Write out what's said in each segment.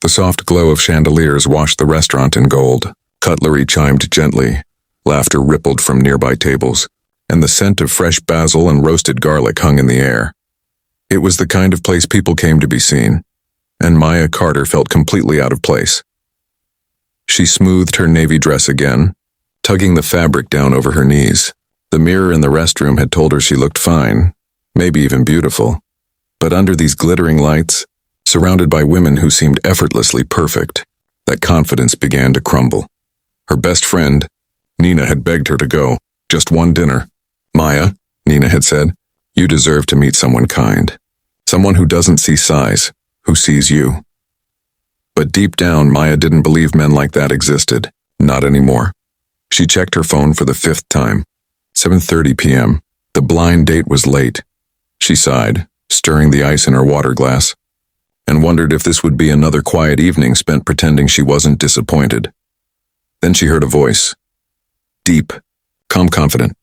The soft glow of chandeliers washed the restaurant in gold. Cutlery chimed gently. Laughter rippled from nearby tables, and the scent of fresh basil and roasted garlic hung in the air. It was the kind of place people came to be seen, and Maya Carter felt completely out of place. She smoothed her navy dress again, tugging the fabric down over her knees. The mirror in the restroom had told her she looked fine, maybe even beautiful. But under these glittering lights, surrounded by women who seemed effortlessly perfect, that confidence began to crumble. Her best friend, Nina, had begged her to go. Just one dinner. Maya, Nina had said, you deserve to meet someone kind. Someone who doesn't see size, who sees you. But deep down, Maya didn't believe men like that existed. Not anymore. She checked her phone for the 5th time. 7:30 p.m. The blind date was late. She sighed, stirring the ice in her water glass, and wondered if this would be another quiet evening spent pretending she wasn't disappointed. Then she heard a voice. Deep, calm, confident.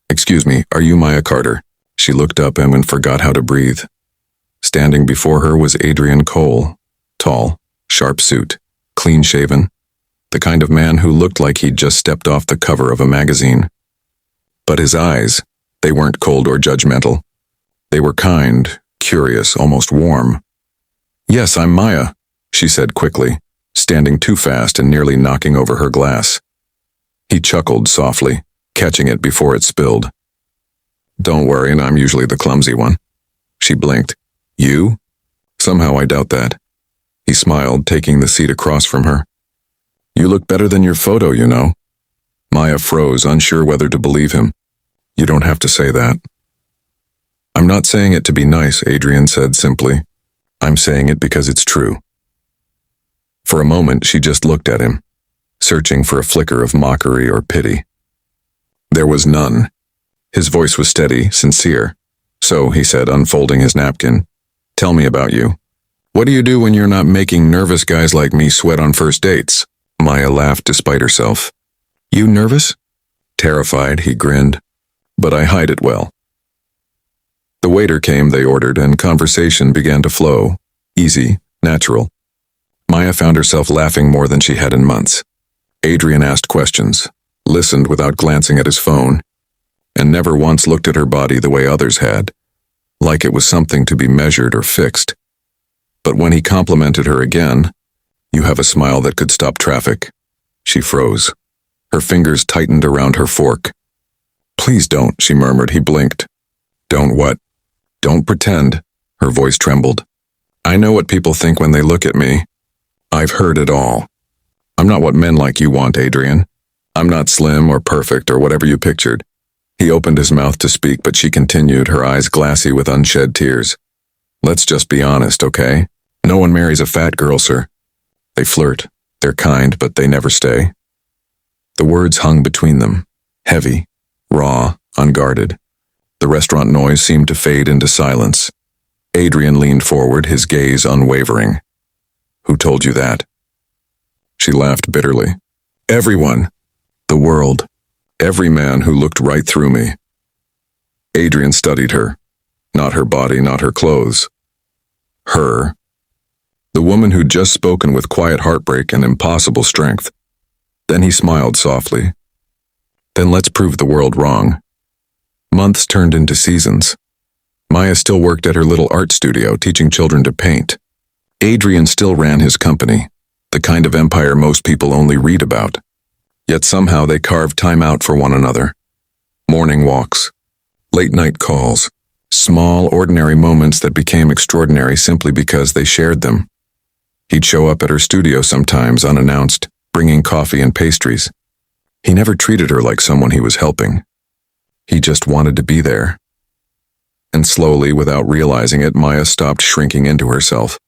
Excuse me, are you Maya Carter? She looked up and forgot how to breathe. Standing before her was Adrian Cole, tall, sharp suit, clean-shaven, the kind of man who looked like he'd just stepped off the cover of a magazine. But his eyes, they weren't cold or judgmental. They were kind, curious, almost warm. Yes, I'm Maya, she said quickly, standing too fast and nearly knocking over her glass. He chuckled softly, catching it before it spilled. Don't worry, I'm usually the clumsy one. She blinked. You? Somehow I doubt that. He smiled, taking the seat across from her. You look better than your photo, you know. Maya froze, unsure whether to believe him. You don't have to say that. I'm not saying it to be nice, Adrian said simply. I'm saying it because it's true. For a moment, she just looked at him, searching for a flicker of mockery or pity. There was none. His voice was steady, sincere. So, he said, unfolding his napkin, tell me about you. What do you do when you're not making nervous guys like me sweat on first dates? Maya laughed despite herself. You nervous? Terrified, he grinned. But I hide it well. The waiter came, they ordered, and conversation began to flow. Easy, natural. Maya found herself laughing more than she had in months. Adrian asked questions, listened without glancing at his phone, and never once looked at her body the way others had, like it was something to be measured or fixed. But when he complimented her again, you have a smile that could stop traffic. She froze. Her fingers tightened around her fork. Please don't, she murmured. He blinked. Don't what? Don't pretend. Her voice trembled. I know what people think when they look at me. I've heard it all. I'm not what men like you want, Adrian. I'm not slim or perfect or whatever you pictured. He opened his mouth to speak, but she continued, her eyes glassy with unshed tears. Let's just be honest, okay? No one marries a fat girl, sir. They flirt. They're kind, but they never stay. The words hung between them, heavy, raw, unguarded. The restaurant noise seemed to fade into silence. Adrian leaned forward, his gaze unwavering. Who told you that? She laughed bitterly. Everyone. The world. Every man who looked right through me. Adrian studied her. Not her body, not her clothes. Her. The woman who'd just spoken with quiet heartbreak and impossible strength. Then he smiled softly. Then let's prove the world wrong. Months turned into seasons. Maya still worked at her little art studio, teaching children to paint. Adrian still ran his company, the kind of empire most people only read about. Yet somehow they carved time out for one another. Morning walks, late-night calls, small, ordinary moments that became extraordinary simply because they shared them. He'd show up at her studio sometimes unannounced, bringing coffee and pastries. He never treated her like someone he was helping. He just wanted to be there. And slowly, without realizing it, Maya stopped shrinking into herself.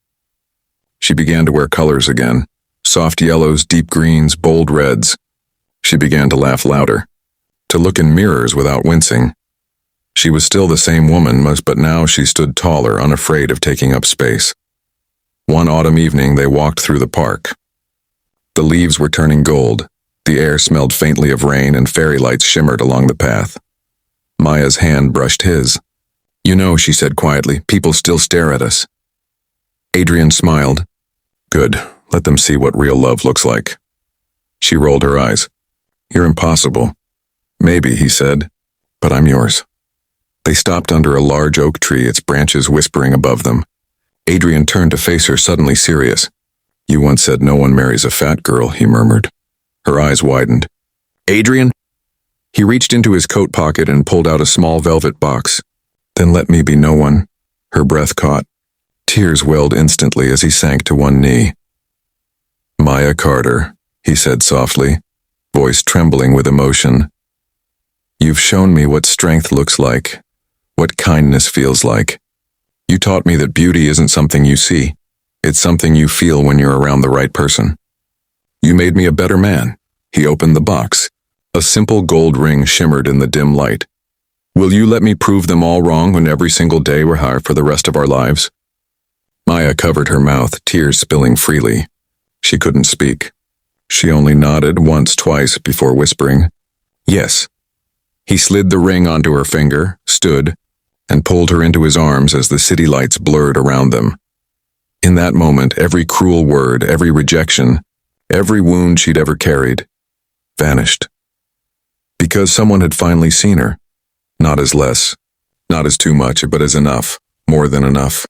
She began to wear colors again, soft yellows, deep greens, bold reds. She began to laugh louder, to look in mirrors without wincing. She was still the same woman, but now she stood taller, unafraid of taking up space. One autumn evening, they walked through the park. The leaves were turning gold. The air smelled faintly of rain, and fairy lights shimmered along the path. Maya's hand brushed his. You know, she said quietly, people still stare at us. Adrian smiled. Good, let them see what real love looks like. She rolled her eyes. You're impossible. Maybe, he said, but I'm yours. They stopped under a large oak tree, its branches whispering above them. Adrian turned to face her, suddenly serious. You once said no one marries a fat girl, he murmured. Her eyes widened. Adrian? He reached into his coat pocket and pulled out a small velvet box. Then let me be no one. Her breath caught. Tears welled instantly as he sank to one knee. Maya Carter, he said softly, voice trembling with emotion. You've shown me what strength looks like, what kindness feels like. You taught me that beauty isn't something you see. It's something you feel when you're around the right person. You made me a better man. He opened the box. A simple gold ring shimmered in the dim light. Will you let me prove them all wrong when every single day we're here for the rest of our lives? Maya covered her mouth, tears spilling freely. She couldn't speak. She only nodded once, twice before whispering, Yes. He slid the ring onto her finger, stood, and pulled her into his arms as the city lights blurred around them. In that moment, every cruel word, every rejection, every wound she'd ever carried, vanished. Because someone had finally seen her, not as less, not as too much, but as enough, more than enough.